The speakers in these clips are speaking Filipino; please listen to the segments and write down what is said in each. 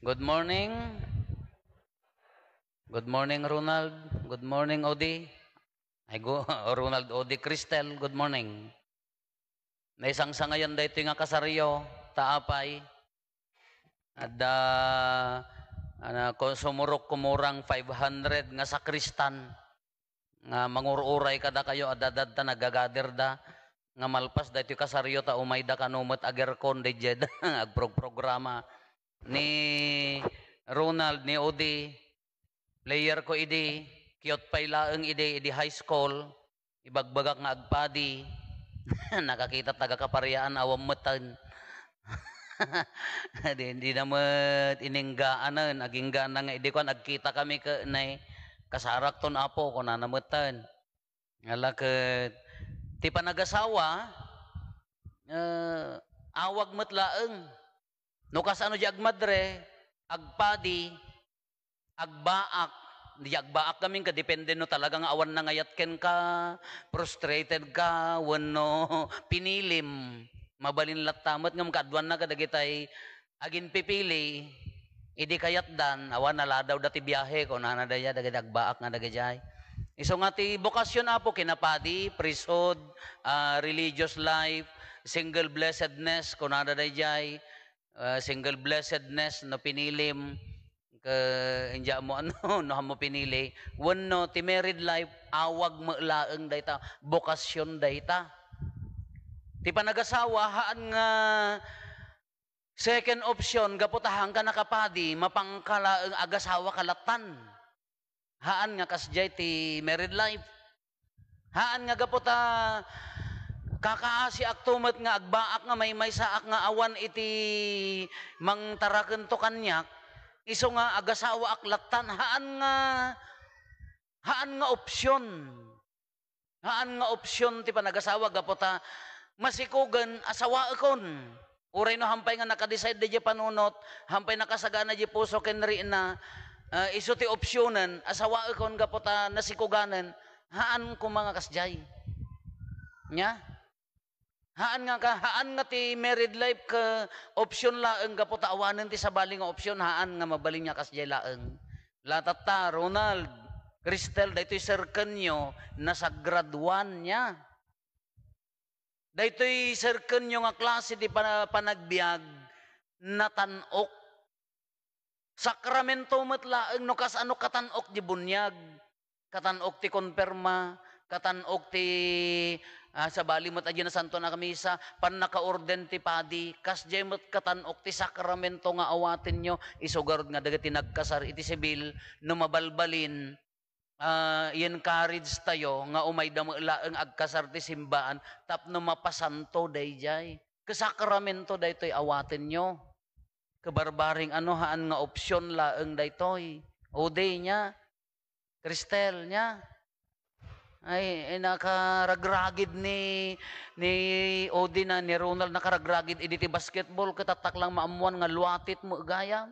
Good morning. Good morning, Ronald. Good morning, Odi. Ay go, Ronald Odi Cristel. Good morning. Naisang sa ngayon dito nga kasaryo, taapay. At sumurok kumurang 500 nga sakristan. Nga mangururay kada kayo, adadad ta nagagader da. Nga malpas dito kasaryo ta umay da kanumot agerkon de jed agprograma ni Ronald ni Odi. Player ko idi, cute pa ilaang idi high school, ibagbagak nga agpadi, nakakita taga kaparyaan awam matan. Hindi naman ininggaan aging gana nga idi ko nagkita kami ka nay kasarak ton apo ko na namutan. Ngala ket ti panagasawa awag metlaeng. No kasano di agmadre, agpadi, agbaak, di agbaak kami ka depende no talagang awan na ngayatken ka, frustrated ka, wano pinilim, mabalin latamot ngam kadwan na kadagitay agin pipili, idi kayat dan awan naladaw dati biyahe ko na nadaya dagiti agbaak nga dagajay. Iso nga ti bokasyon apo kinapadi, priesthood, religious life, single blessedness ko na nadayay, single blessedness no pinilim ke inja mo ano no mo pinili wenno ti married life awag mo laeng dayta bokasyon dayta ti panagasawa haan nga second option gaputahan ka nakapadi mapangkalaeng agasawa kalatan haan nga kasjay ti married life haan nga gaputa kakaasi aktumet nga agbaak nga may saak nga awan iti mangtaraken to kanyak iso nga agasawa aklatan haan nga opsyon ti panagasawa gapota masikugan asawa akon uray no hampay nga nakadecide di panunot hampay nakasagana di puso ken ri na iso ti opsyonen asawa akon gapota nasikuganen haan ko mga kasjay nya haan nga ti married life ka opsyon laeng gapota awanen ti sabali nga opsyon haan nga mabaling nya kasjay laeng latata Ronald Cristel daytoy serken nyo nasagraduan nya daytoy serken nyo nga klase ti panagbiag natanok sakramento met laeng no kasano katanok di bunyag katanok ti konperma katanok ti sa bali mo't adyan na santo na kamisa, pan naka-orden ti padi, kas jemot katanok ti sakramento nga awatin nyo, isugarod nga dagati nagkasar iti sibil, no mabalbalin, i-encourage tayo, nga umay damalaeng agkasar ti simbaan, tapno mapasanto dayjay. Kasakramento daytoy awatin nyo. Kabarbaring haan nga opsyon laeng daytoy. O day nya, Cristel nya, ay nakaragragid ni Odi na ni Ronald nakaragragid iditi basketball katatak lang maamuan nga luatit mo gaya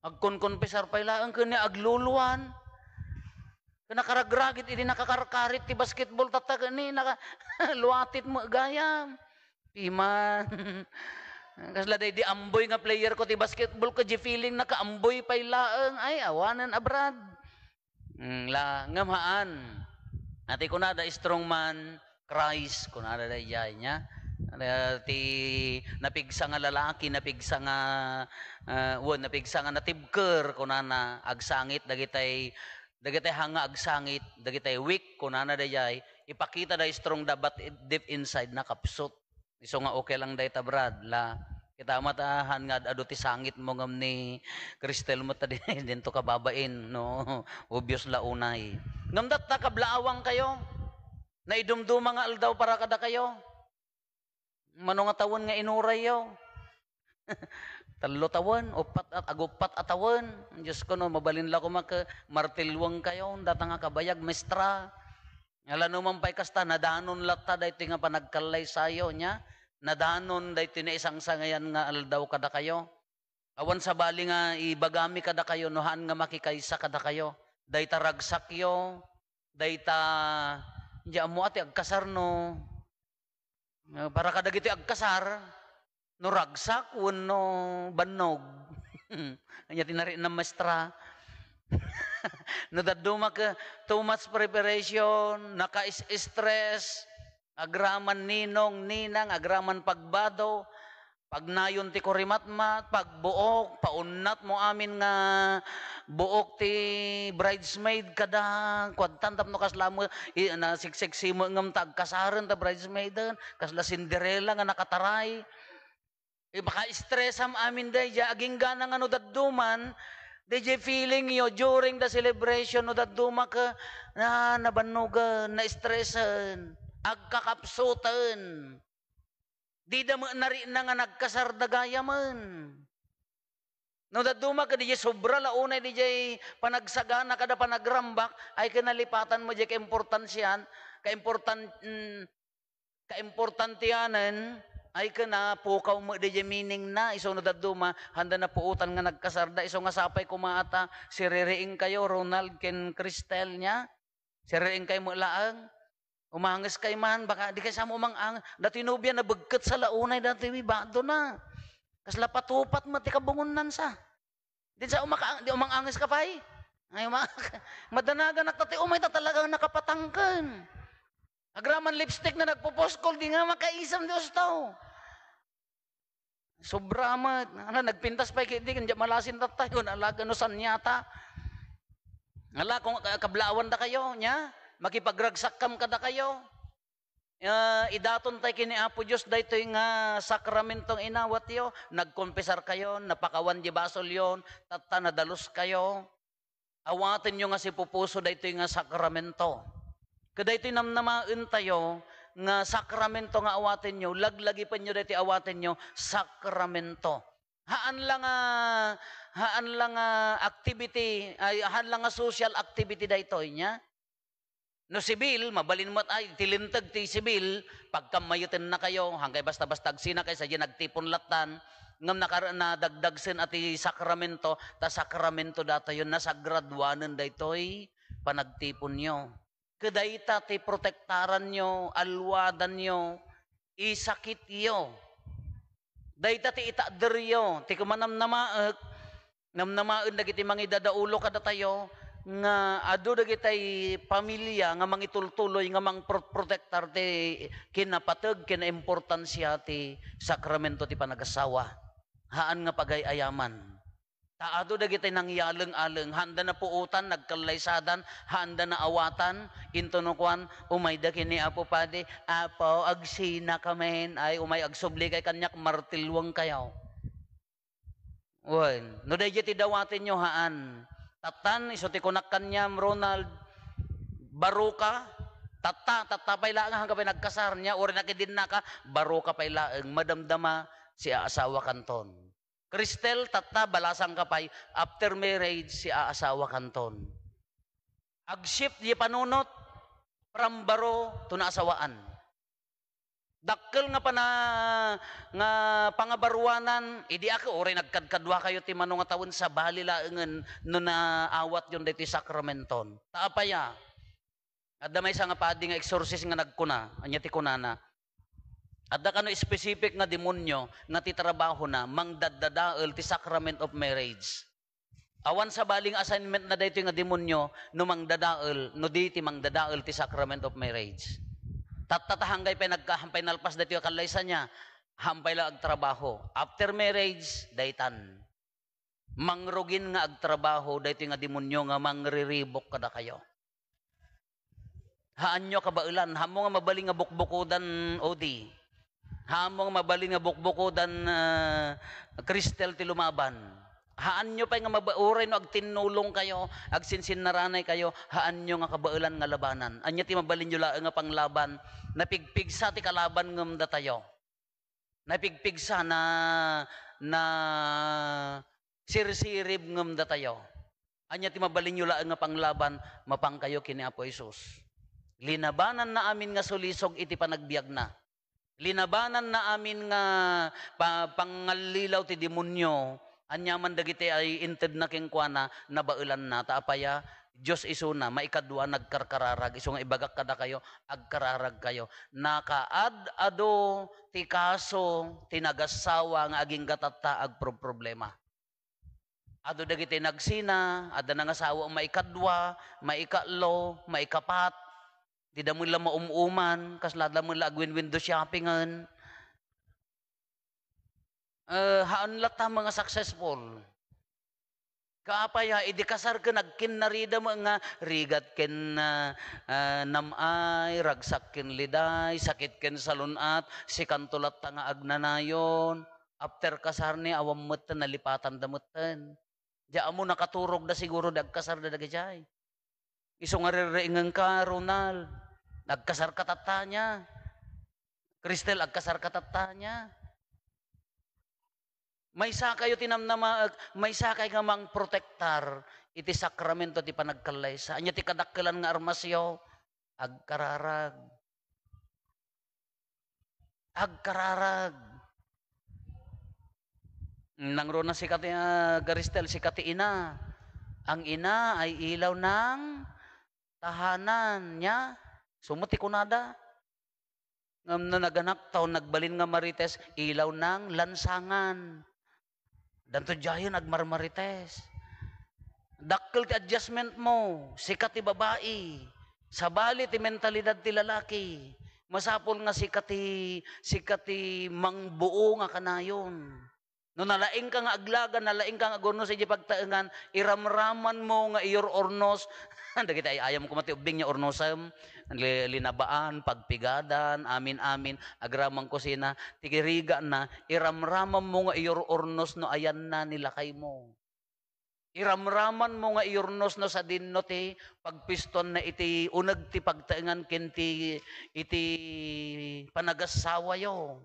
agkonkonpesar pa ilaan kani agluluan nakaragragid idi nakakarkarit ti basketball tatak ni naka luatit mo gaya piman kasla day di amboy nga player ko ti basketball ko di feeling nakaamboy pa ilaeng ay awanan abrad la ngamahan ati kunada strongman Christ kunada dayjay nya ti napigsa nga lalaki napigsa nga napigsa nga natibker kunana agsangit dagitay hanga agsangit dagitay weak kunana dayjay ipakita da strong dabat deep inside na kapsot iso nga okay lang dayta brad la kita matahan nga adu ti sangit mo ngam ni Cristel mo tadi dento ka babain no obvious la unay ngam dat kablaawang kayo na idumduma nga aldaw para kada kayo mano nga tawon nga inuray yo 3 tawon upat at agupat atawon Diyos ko no mabalin la ko maka martilwang kayo data nga kabayag mestra ngala man pay kasta nadanon latta daytoy nga panagkalay sayo nya nadanon daytoy na isang sangayan nga aldaw kada kayo awan sa bali nga ibagami kada kayo nohan nga makikaysa kada kayo dayta ragsak yo dayta diya mo ati agkasar no para kadagiti agkasar No ragsak, no bannog. Anya tinari ng maestra. No daduma ka, too much preparation, naka-stress, agraman ninong, ninang, agraman pagbado, pag nayon ti kurimatmat, pag buok, paunat mo amin nga buok ti bridesmaid kada kwadtantap no kasla mo na siksiksi mo ngam tag kasaran ta bridesmaid kasla Cinderella nga nakataray. Baka stress am amin day aging gana nga no dadduman DJ feeling yo during the celebration no daduma ka na nabanugan, na stressan, agkakapsutan. Di da mo nari na nga nagkasardagaya man. No daduma ka DJ sobra launay DJ panagsagana kada panagrambak ay kinalipatan mo DJ kaimportansyan, kaimportantiyanan ay kana pukaw mo DJ meaning na iso no daduma handa na puutan nga nagkasarda iso nga sapay kumata siririing kayo Ronald ken Cristel nya siririing kay mo laang umangas kay man baka di kay sa mo mang dati nobya na begket sa launay dati bado na kasla patupat mo ti kabungunan sa di sa di umangangas ka pay ay madanagan nakati umay ta talagang nakapatangken agraman lipstick na nagpo-poskol di nga makaisam Dios tao. Sobra mat. Ano, nagpintas pa di kanya malasin ta tayo alaga no sanyata. Ala kung kablawan da kayo nya, makipagragsakam kada kayo. Idaton tay kini Apo Dios daytoy nga sakramentong inawat yo, nagkonfesar kayo, napakawan di basol yon, tatta nadalos kayo. Awaten nyo nga si pupuso daytoy nga sakramento. Kada ito'y namnamain tayo, nga sakramento nga awatin nyo, laglagi pa nyo dito awatin nyo, sakramento. Haan lang activity, haan lang social activity dito niya. No sibil, mabalin mo ay tilintag ti sibil, pagkamayutin na kayo, hanggang basta-basta sina kayo sa nagtipon latan, ngam nadagdagsin at sakramento, ta sakramento data yun, nasa graduanan daytoy panagtipon nyo. Kadayta ti protektaran nyo, alwadan nyo, isakit yo. Dayta ti itaader yo, ti kumanamnamaak, namnamaen dagiti mangidadaulo kada tayo, nga adu dagitay pamilya nga mangitultuloy nga mangprotektar ti kinapateg kinaimportansya ti sakramento ti panagasawa. Haan nga pagayayaman. Taado dagitay nang yaleng-aleng, handa na puutan, nagkalaysadan, handa na awatan, intunukuan, umay da kini Apo Padi, Apo, agsina kamen, ay umay agsubli kay kanyak, martilwang kayo. Uy, no dagiti dawatin nyo haan, tatan, iso ti kunak kanyam, Ronald, baruka, tata pay laang hanggang pay nagkasar niya, uri nakidin na ka, baruka pay laang, madamdama si asawa kanton. Cristel, tata, balasang kapay, after marriage, si aasawa kanton. Ag-shift di panunot, from baro to naasawaan. Dakkel nga nga pangabaruanan, idi ako, ori nagkadkadwa kayo ti manong nga tawon sa bali laengen no naawat yun dito sakramenton. Taapaya, at damay sa nga padi nga exorcist nga nagkuna, anya ti kunana, at da kano specific nga demonyo nga titrabaho na mangdaddadael ti sacrament of marriage. Awan sa baling assignment na dayto nga demonyo no mangdadael no diti mangdadael ti sacrament of marriage. Tatatahangay pa nagkahampay nalpas dayto kalaysa niya hampay la agtrabaho. After marriage daytan. Mangrugin nga agtrabaho dayto nga demonyo nga mangriribok kada kayo. Haan nyo kabailan, hamo nga mabaling nga bukbukodan odi. Hamong mabaling nga bukbukodan Cristel ti lumaban. Haan nyo pa nga mabauray no agtinulong kayo, agsinsin naranay kayo, haan nyo nga kabailan nga labanan. Anya ti mabalin nyo lang nga panglaban, napigpigsa ti kalaban ngam datayo. Napigpigsa na sirsirib ngam datayo. Anya ti mabalin nyo lang nga panglaban, mapang kayo kini Apo Isus. Linabanan na amin nga sulisog iti panagbiag na. Linabanan na amin nga pangalilaw ti demonyo, anyaman dagiti ay inted na kengkwana, nabailan na, taapaya, Diyos isuna, maikadwa nagkarkararag, iso nga ibagak kada kayo, agkararag kayo. Nakaad-ado, ti kaso, tinagasawa nga aging gatata, agproblema. Ado dagiti nagsina, ada nang asawa maikadwa, maikatlo, maikapat, di da mo lang maumuman, kaslada mo lang agwin-window shoppingan. Haan lata mga successful. Kaapaya, idikasar ka nagkin narida mo nga rigat ken namay, ragsak ken liday, sakit ken salunat, si kantulat nga agnanayon, after kasar ni awam mutan nalipatan damutan. Diya mo nakaturog da siguro dagkasar da dagajay. Iso nga rireingan ka, Ronald, nagkasar katatanya. Cristel, agkasar katatanya. May sakay may sakay nga mang protektar iti sakramento ti panagkalaysa. Anya ti kadakkelan nga armasyo agkararag. Agkararag. Nangro na si kati Garistel, si kati ina. Ang ina ay ilaw ng tahanan niya. Sumuti kunada. Ngam na naganak taon nagbalin nga marites, ilaw ng lansangan. Danto jayon agmarmarites. Dakkel ti adjustment mo, sikat ti babae, sabali ti mentalidad ti lalaki. Masapol nga sikat ti mangbuo nga kanayon. No nalaing ka nga aglaga, nalaing ka nga agornos iti pagtaengan, iramraman mo nga iyor ornos. Dagiti ay ayam ko mati ubing nya ornosam, linabaan, pagpigadan, amin-amin, agramang kusina, tigiriga na, iramraman mo nga iyor ornos no ayan na nilakay mo. Iramraman mo nga iyornos no sa dinno ti pagpiston na iti unag ti pagtaengan ken iti panagasawa yo.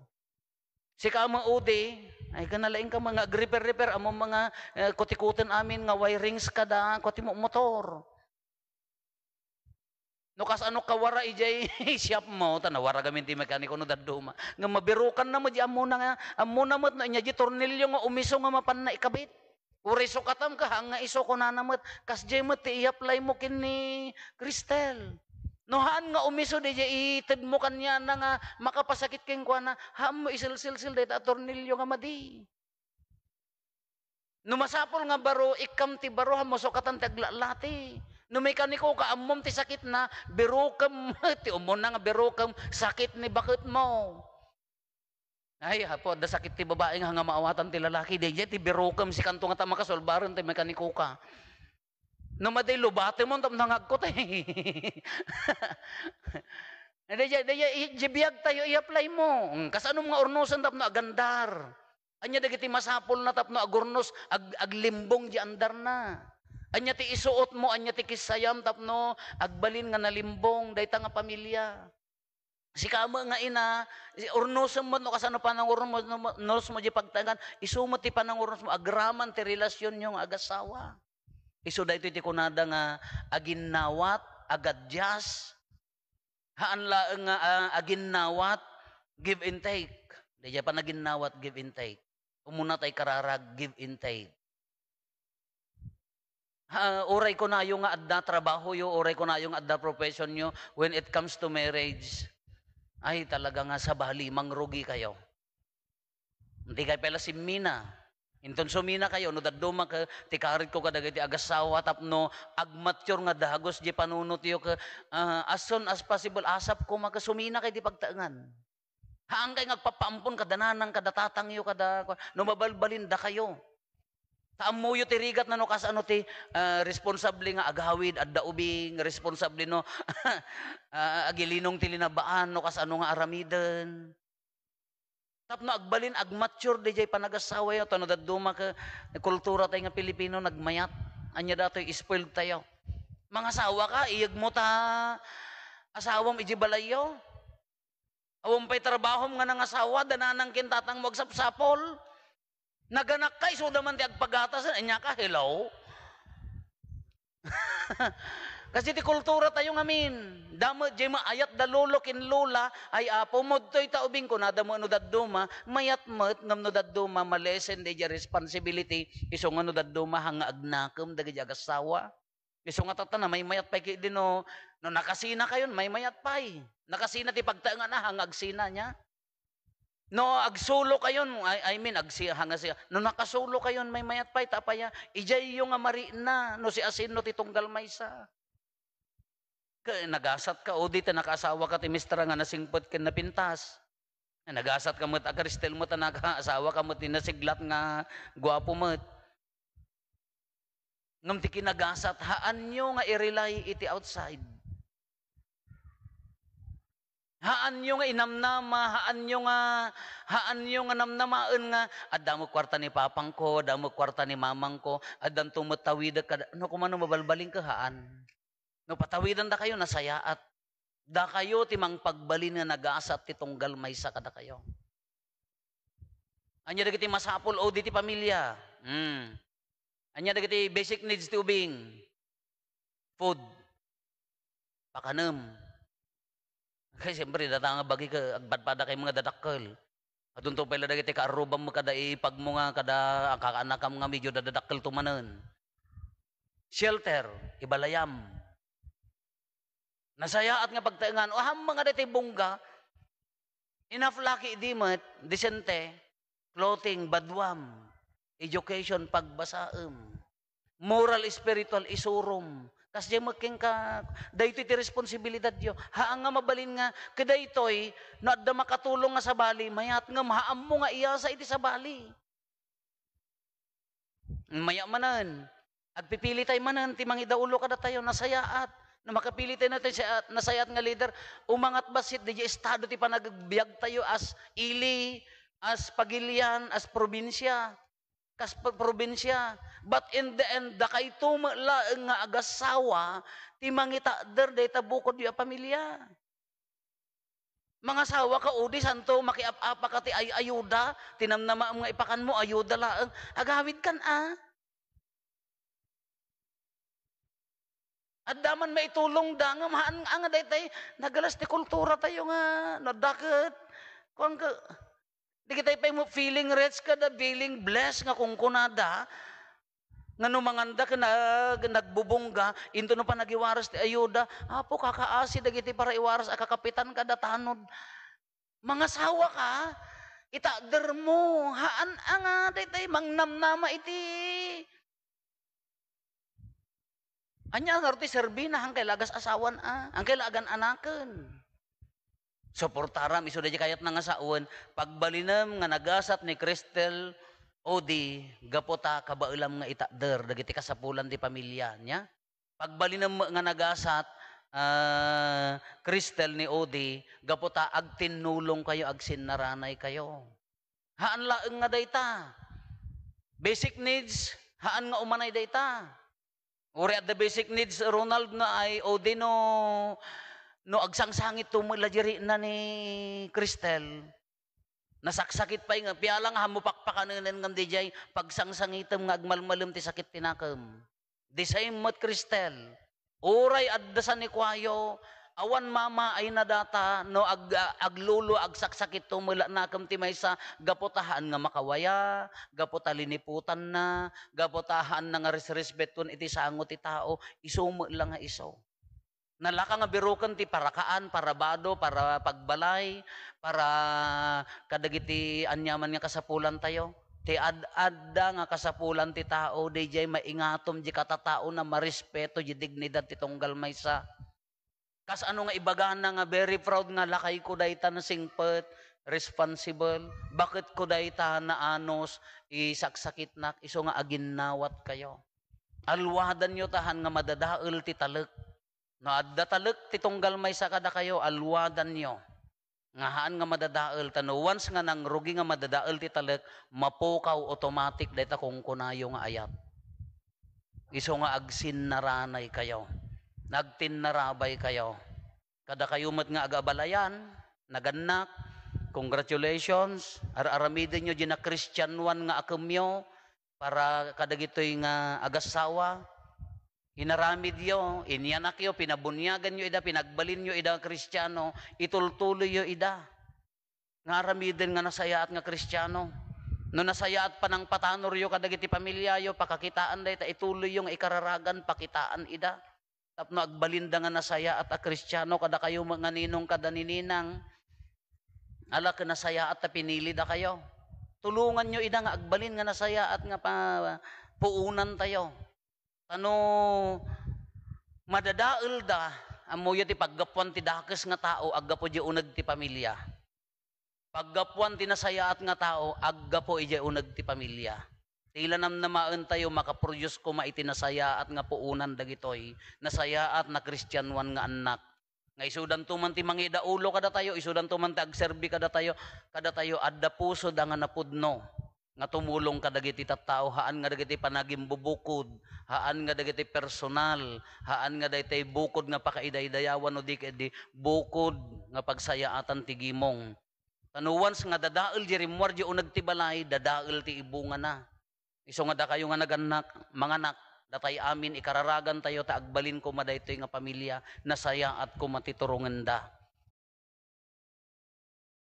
Si kama udi, ay kanalaing ka mga repair among mga kutikutan amin nga wirings kada kuti mo motor. No kas ano kawara ijay shop mo tanawara gamin ti mekaniko no daduma nga mabirukan na mo di amo na mo na nya di tornilyo nga umiso nga mapan na ikabit. Uri so katam ka nga iso ko na namot kas jay mo ti i-apply mo kini Cristel. Nohan nga umiso di jay ited mo kanya na nga makapasakit king kwa na ham mo isil-sil dahil tornilyo nga madi. No masapol nga baro ikam ti baro ham mo so katam taglalati. No mekaniko ka amom ti sakit na birukam ti umon na nga birukam sakit ni bakit mo. Ay hapo da sakit ti babae nga maawatan ti lalaki di ti birukam si kanto nga ta makasolbaron ti mekaniko ka. No maday lubate mo tam nangagkot eh. Di biyag tayo i-apply mo. Kasano mga ornosan tapno agandar. Anya dagiti masapol na tapno agornos aglimbong di andar na. Anya ti isuot mo, anya ti kisayam tapno agbalin nga nalimbong dayta nga pamilya. Si kamo nga ina, ornosem mo no kasano panangurnos mo di pagtangan, isumot ti panangurnos mo agraman ti relasyon yung agasawa. Isu daytoy ti kunada nga aginnawat, agadjas, haan laeng nga aginnawat, give and take. Daya pa naginnawat, give and take. Umuna tay kararag, give and take. Oray ko na yung adda trabaho yo, oray ko na yung adda profession nyo, when it comes to marriage, ay talaga nga sa bali, mangrugi kayo. Hindi kayo pala si Mina. Inton sumina kayo, no daduma ka, tikarit ko kadagiti agasawa, tapno agmature nga dagos, di panunot yo ka, as soon as possible, asap ko makasumina kayo di pagtaangan. Haang kayo ngagpapampon, kadananang, kadatatang yo, no mabalbalin da kayo. Taamuyo ti rigat na no kas ano ti responsable nga agawid adda ubing responsable no agilinong ti linabaan no kas ano nga aramiden. Tapno agbalin agmature di jay panagasawa yo tano daduma ka kultura tay nga Pilipino nagmayat. Anya datoy spoiled tayo. Mga asawa ka iyag mo ta asawam iji balayo. Awam pay trabahom nga nang asawa dananang kintatang mo agsapsapol. Naganak kay so naman ti agpagatas anya ka hello. Kasi ti kultura tayo ngamin. Damo jay maayat da lolo kin lola ay apo mod toy taubing ko nada mo no dadduma mayat met ngam no dadduma malesen di responsibility iso nga no dadduma hanga agnakem dagiti agasawa. Iso nga tata na may mayat pay din no nakasina kayon may mayat pay. Nakasina ti pagtaengan na hangag sina niya. No agsulo kayon I mean hanga siya. No nakasulo kayon may mayat pay tapaya ijay yung nga mari na no si asin no ti tunggal maysa. Nagasat ka o di ta nakaasawa ka ti mistra nga nasingpot ken napintas. Nagasat ka mo ta Kristel mo ta nakaasawa ka mo ti nasiglat nga gwapo mo. Ngam ti kinagasat, haan nyo nga i-rely iti outside. Haan nyo nga inamnama, haan nyo nga namnamaan nga, adamo kwarta ni papang ko, adamo kwarta ni mamang ko, adan tumatawid ka, no kumano mabalbaling ka haan. No patawidan da kayo, nasayaat. Da kayo timang pagbalin nga nagasat ti tunggal maysa kada kayo. Anya dagiti masapol o diti pamilya. Anya dagiti basic needs ti ubing. Food. Pakanem. Kaya siyempre, datanga bagi ka, agpadpada kay mga dadakkel. Adun to pala dagiti kaarubang mo kada ipag mo nga kada ang kakaanakam nga medyo dadakkel tumanen. Shelter, ibalayam. Nasayaat nga pagtaengan, o ham mga dati bungga, enough laki dimet, disente, clothing, badwam, education, pagbasaem, moral, spiritual, isurum. Kasi making ka, dahito iti responsibilidad yo. Haan nga mabalin nga, kadaytoy, no adda makatulong nga sa bali, mayat nga mahaam mo nga iya sa iti sa bali. Maya manan, agpipili tayo manan, timang idaulo kada tayo, nasayaat. Na makapili tayo natin nasayaat nga leader, umangat basit, di estado ti panagbiag tayo as ili, as pagilian, as probinsya. Kas probinsya. But in the end, da kay tumala nga agasawa, ti mangita der, day tabukod yung pamilya. Mga sawa ka, udi, santo, makiap-apa ka ti ayuda, tinamnama nga ipakan mo, ayuda laang, agawid kan At daman maitulong da nga, maan nga day nagalas ti kultura tayo nga, nadaket, kung ka, di kita pa mo feeling rich ka da, feeling blessed nga kung kunada, nga numanganda ka nagbubungga, into no pa nagiwaras ti ayuda, apo kakaasi dagiti para iwaras, akakapitan ka da tanod. Mga sawa ka, itader mo, haan nga, day mangnamnama iti. Anya nga ti serbina, ang kailagas asawan ang kailagan anaken. Suportaram, iso da kayat na nga saon, pagbalinam nga nagasat ni Kristel, Odi, gapota kabailam nga itader, dagiti kasapulan ti pamilya niya. Pagbalinam nga nagasat, Kristel ni Odi, gapota agtinulong kayo, agsinnaranay kayo. Haan laeng nga dayta. Basic needs, haan nga umanay dayta. Uri at the basic needs, Ronald na ay Odi no agsangsangit tumula diri na ni Kristel. Nasaksakit pa nga, pialang hamupakpakanan ng dijay, pagsangsangitam nga agmalmalim ti sakit tinakam. The same mat Kristel. Uray addasan ni Kwayo, awan mama ay nadata, no aglulo, agsaksakit tumula nakam ti maysa, gapotahan nga makawaya, gapota liniputan na, gapotahan na nga resresbeton iti sangot ti tao, isumo lang nga iso. Nalaka nga birukan ti parakaan, parabado, para pagbalay, para kadagiti anyaman nga kasapulan tayo. Ti ad-adda nga kasapulan ti tao, DJ maingatom di katatao na marespeto di dignidad ti tunggal maysa. Kas ano nga ibagana nga very proud nga lakay ko dayta na singpet, responsible, bakit ko dayta na anos, isaksakit nak, iso nga aginnawat kayo. Alwadan nyo tahan nga madadael ti talek. No, adda talek ti tunggal maysa kada kayo, alwadan nyo. Ngahaan nga madadael, tano once nga nang rugi nga madadael ti talek, mapukaw automatic dayta kung kunayo nga ayat. Iso nga agsin naranay kayo. Nagtinnarabay kayo. Kada kayo mat nga agabalayan, naganak, congratulations, aramidin nyo di na Christian one nga akamyo, para kadagitoy nga agasawa, inaramid yo, inyanak yo, pinabunyagan yo ida, pinagbalin yo ida Kristiyano, itultuloy yo ida. Nga aramidin nga nasayaat nga Kristiyano. No nasaya at panang patanoryo kadagiti pamilyayo, pakakitaan day ta ituloy yung ikararagan, pakitaan ida. Tapno agbalinda nga nasaya at a Kristiyano kada kayo mga ninong kada nininang. Ala ka nasaya at pinili da kayo. Tulungan nyo ida nga agbalin nga nasaya at nga puunan tayo. Ano madadael da amuyo ti paggapuan ti dakes nga tao aggapo di uneg ti pamilya. Paggapuan ti nasayaat nga tao aggapo ijay uneg ti pamilya. Tila namaan tayo makaproduce ko maiti nasayaat nga puunan dagitoy. Nasayaat na Kristyanuan nga anak. Nga isudan tuman ti mangida ulo kada tayo, isudan tuman ti agserbi kada tayo adda puso da nga napudno. Nga tumulong kadagiti tattao, haan nga dagiti panagim bubukod, haan nga dagiti personal, haan nga dagiti bukod nga pakaiday-dayawan o di bukod nga pagsayaatan ti gimong. Once nga dadael di rimwar di uneg ti balay, dadael ti ibunga na. Iso nga da kayo nga naganak, mga anak, datay amin ikararagan tayo ta agbalin ko madaytoy nga pamilya, nasaya at kumatiturungan da.